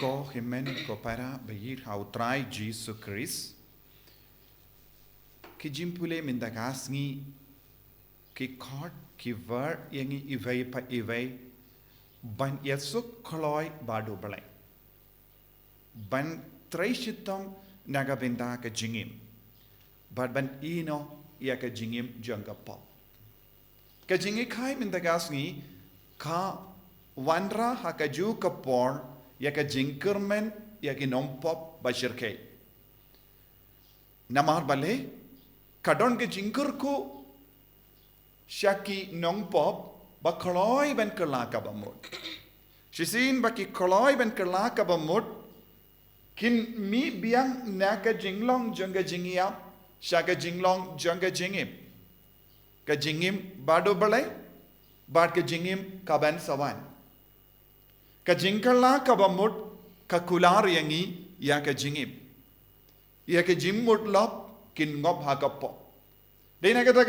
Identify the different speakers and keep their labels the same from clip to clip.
Speaker 1: ko himen ko para bayir hautrai Jesus Khrist ki jimpule mindagasngi ki khot ki ver yangi ivei pa ivei ban yasuk kloi badu balai ban traishitam nagabinda ka jingim but ban ino ya ka jingim jingkyrmen ka jingi khai mindagasngi ka wanra hakaju kapor ya ka jingkyrmen ya ki Nongpop bashirke namar bale kadon ke jingkyrku Shaki Nongpop bakloi ben kelaka bamut. Shisin baki kloi ben kelaka bamut kin mi biang naka jinglong janga jingiap shaka jinglong janga jingim. Ka jingim bado balai bad ka jingim kaban sawan. Ka jingkala kabamut ka kular yangi ya ka jingim. Ya ka jimmut lop kin ngop hakapo. Dina kata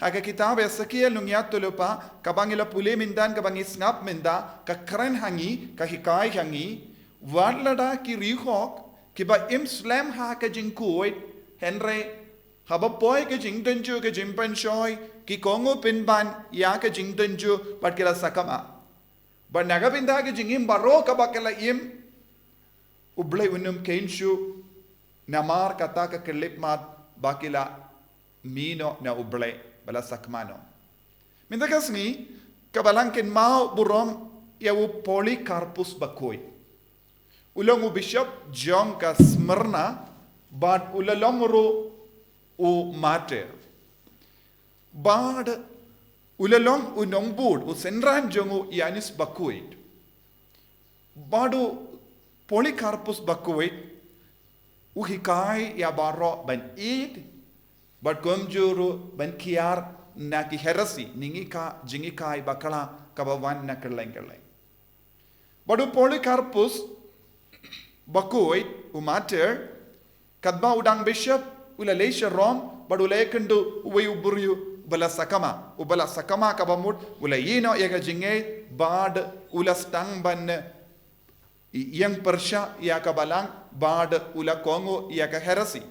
Speaker 1: haka kitab Ezekiel nungyat tulupa kabangila puli mindan kabang isngap minda ka kren hangi ka hikay hangi wadlada ki rihok kiba imslam ha ka jingkuit henry habapoy ka jingdenju ka jimpansoy ki kongo pinban ya ka jingdenju pat kila sakama ba nagapinda ka jingim baro ka bakala im ublay unum kainshu namar kata ka kelipmat bakila mino na uble bala sakmano mindakas ni kabalangkin mau burom yawu Polycarpus bakoy ulong bishop John ka Smyrna bad ulalong ro u Mathew bad ulalong u Nongbud u senran jongu Yanis bakoy badu Polycarpus bakoy u hikay ya baro ban id but komjuru ban kiar na ki herasi ningika jingikai bakala kabawan na kerleng badu Polycarpus bakoy umater kadba udang bishop ulalesha rom badu lekendu uwe uburyu bala sakama kabamut ulayino yaga jinge bad ulastang ban yang persha ya kabalang bad ula kongo ya ka herasi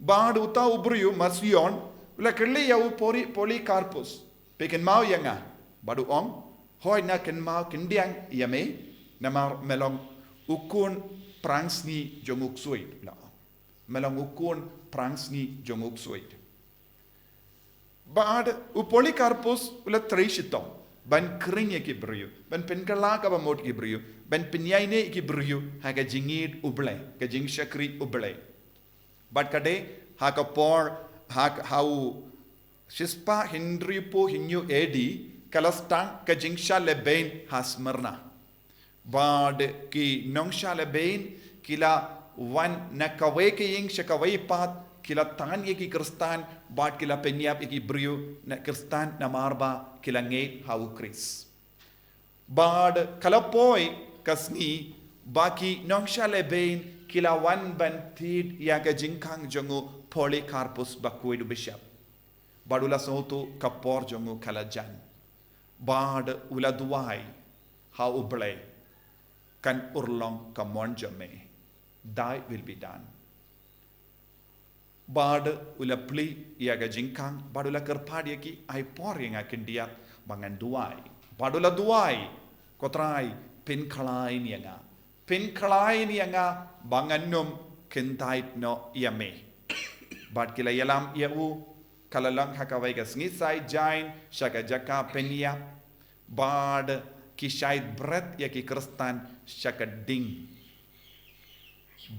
Speaker 1: bad uta ubriu Mathew ula kerli ya Polycarpus peken mau yanga badu ong hoy na ken mau kendiang yame namar melong ukun prangsni jonguk suit la melong ukun prangsni jonguk suit bad u Polycarpus ula treishitom ban krinye ki briu ban penkala ka ba mod ki briu ban penyaine ki briu haga jingid uble ka jing shakri uble but kade haka por hau shispa hindripo hinyu edi kalastang ka jingsha leben hasmerna bad ki nongsha leben kila wan nakawe ke ying shakawai pat kila tan ye ki Kristan bad kila penyap ki brio na Kristan na marba kila nge hau Khrist bad kala poi kasni baki nongsha leben kila wan bantid yaga jingkang jongu Polycarpus bakoy du bishop badula soto kapor jongu kalajan bad ula duai ha uble kan urlong kamon jame thy will be done bad ula pli yaga jingkang badula kerpad yaki ai por yang akan dia bangan duai badula duai kotrai pin khalai nianga pin khalai nianga banganum kentait no yame bad kila yalam yau kalalang hakawai gas ngisai jain shaka jaka penia bad kishait bret ya ki Kristan shaka ding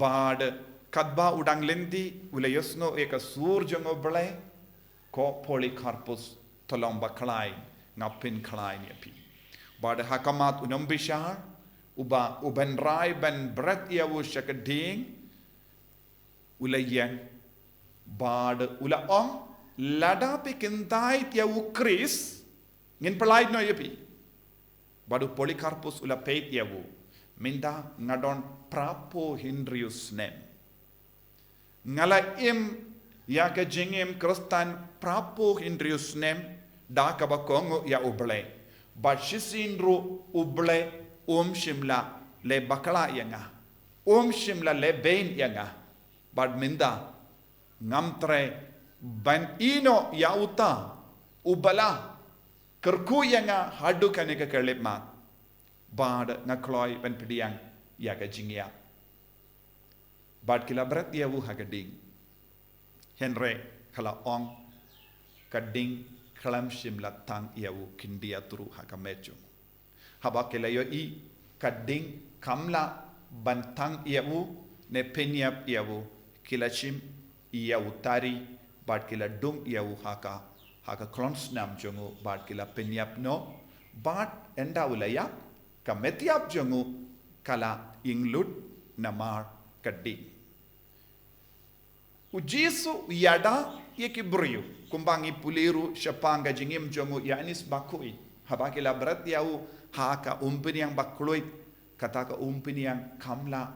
Speaker 1: bad kadba udang lendi ulayosno eka sur jongo blai ko Polycarpus tolong baklai ngapin klai ni api bad hakamat unam bishar uba uban rai ban bret ya wo shaka ding ulayang bad ula ong lada pe kentai tia u Khrist ngin pelai no yepi badu Polycarpus ula peit ya wu minda ngadon prapo hindrius nem ngala im ya ka jingim Kristan prapo hindrius nem da ka ba kongo ya uble ba shisin ru uble shimla le bakla yanga shim la le bain yanga bad minda ngamtre ban ino yauta ubala kerku yanga hadu kaneka kelipma bad ngakloi ban pediang yaga jingia bad kila berat yawu hagading henre kala ong kading kalam shim la tang yawu kindia turu hakamecho haba kila yo I kading kamla bantang yawu ne penyap yawu kila shim yawu tari bad kila dung yawu haka klonsnam jongu bad kila penyap no bad enda ulaya kametiap jongu kala inglut namar kading ujisu yada yekibriyu kumbangi puliru syapanga jingim jongu yanis bakui habakila berat yau haka umpin yang bakloi kataka umpin yang kamla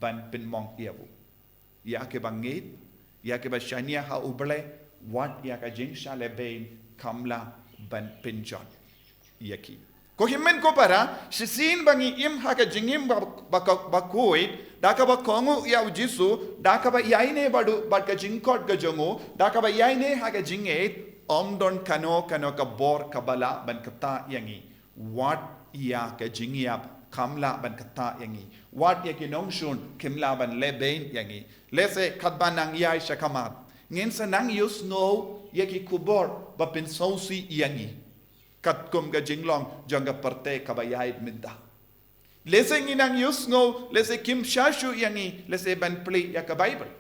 Speaker 1: ban pinmong yawu ya ke bangit ya ke bashania ha uble wat ya ka jingsha lebein kamla ban pinjon yaki ko himmen ko para sisin bangi im haka jingim bakoi daka ba kongu ya ujisu daka ba yaine badu badka jingkot ga jongu daka ba yaine haga jinge omdon kano ka bor kabala ban kata yangi wat ya ka jingiap kamla ban kata yangi wat ya ki nongshun kimla ban lebein yangi lese katbanang yai shakamat ngin sanang yus no ya ki kubor ba pin sausi yangi kat kum ga jinglong jonga parte kabayait minda lese nginang yus ngo lese kim shashu yangi lese ban pli ya ka bible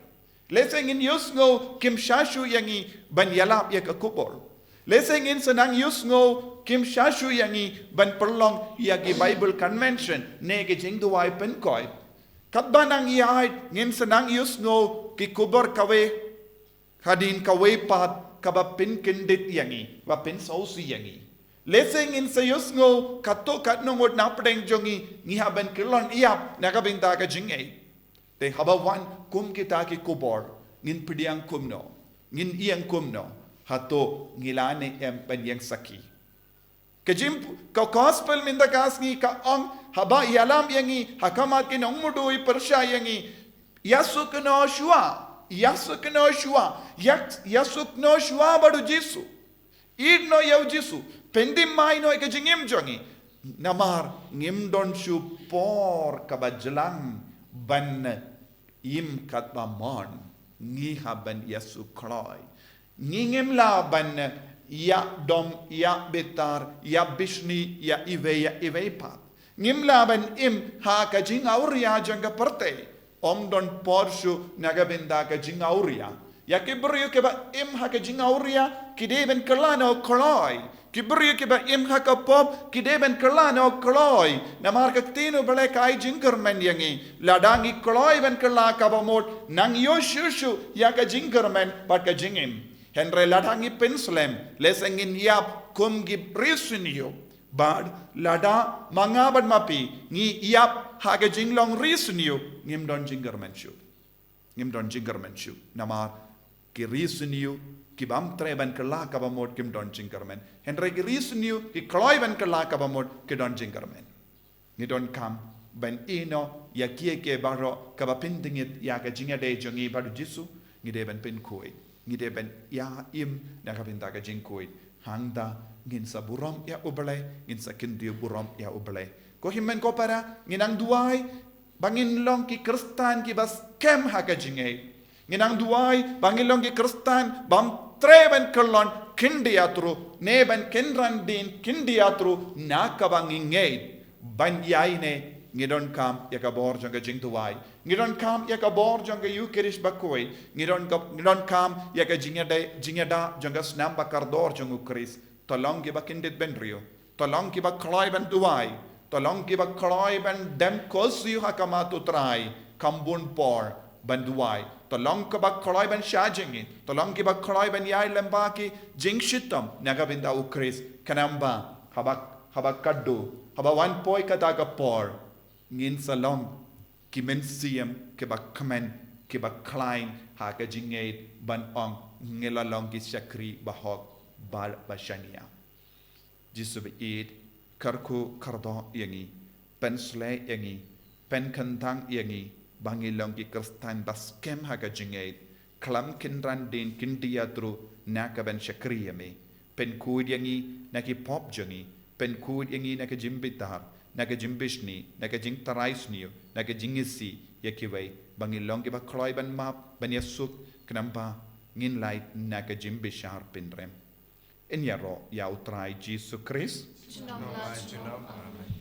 Speaker 1: lese ngin yus ngo kim shashu yangi ban yalap ya ka kubor lese ngin sanang yus ngo kim shashu yangi ban perlong ya ki bible convention ne ke jingduai pen koi katbanang yai ngin sanang yus ngo ki kubor kawe hadin kawe pat kabapin kindit yangi wapin sausi yangi leseng in sayus ngo kato katnongot napdeng jongi ngihaban kilon iap nakabinta ka jingay te habawan kum kita ki kubor ngin pidiang kumno ngin iyang kumno hato ngilane em penyang saki kajim ka gospel minda kasngi ka ong haba yalam yangi hakamat ki nongmudui persya yangi yasuk no shua badu jisu id no yau jisu pendim mai no ke jingim jongi namar ngim don shu por kabajlang ban im katbamon ngi haban yasu kloi ngim la ban ya dom ya betar ya bishni ya ive pat ngim la ban im ha ka jing auria janga parte om don porshu nagabinda ka jing auria ya kibru ke ba im ha ka jing auria kideben kalano kloi kibri ke ba im haka pop kideben kalano kloi namar kaktino bale kai jingkyrmen yangi ladangi kloi ben kala kabamot nang yoshushu ya ka jingkyrmen bat ka jingim henre ladangi penslem lesengin yap kum gibrisunyo bad lada mangaban mapi ngi yap haga jinglong risunyo ngim don jingkyrmen shu namar ki risunyo kibam treban kala kabamot kim don jingkyrmen henre ki risnu ki kloi ban kala kabamot ki don jingkyrmen ni don kam ban ino ya ke baro kabapindingit ya ka jingade jongi badu jisu ni de ban pin koi ni de ban ya im na kabinda ka jingkoi hangda ngin sa burom ya ubale ngin sa kindio burom ya ubale ko himmen ko para nginang duai bangin long ki kristan ki bas kem haka jingay nginang duai bangilong ki kristan bam treban kelon kindiatru neben kinran din kindiatru nakabangingay ban yaine ngidon kam yakabor janga jingtuwai ngidon kam yakabor janga yukirish bakoi ngidon kam yaka jingada janga snam bakardor janga Khrist tolong ki bakindit benrio tolong ki bakloi ben duai tolong ki bakloi ben dem kosu hakamatu trai kambun por banduai tolong ki bakloi ben shajingi tolong ki bakloi ben yai lembaki jingshitam nagabinda u Khrist kanamba habak kaddu haba wan poi kataga por ngin salong ki mensiam ki bakmen ki baklain ha ka jingate ban ong ngelalong ki shakri bahok bal bashania jisu be id karku kardo yangi pensle yangi pen kentang yangi bangi long ki kristan baskem haga jingait klam kinran din kindiatru naka ben shakriyame pen kud yangi naki pop jangi pen kud yangi naka jimbitar naka jimbishni naka jingtaraisniu naka jingisi yakiwai bangi long ki ba kloy ban map ban yasuk knamba ngin light naka jimbishar pinrem in yaro ya utrai Jesus Khrist
Speaker 2: Amen.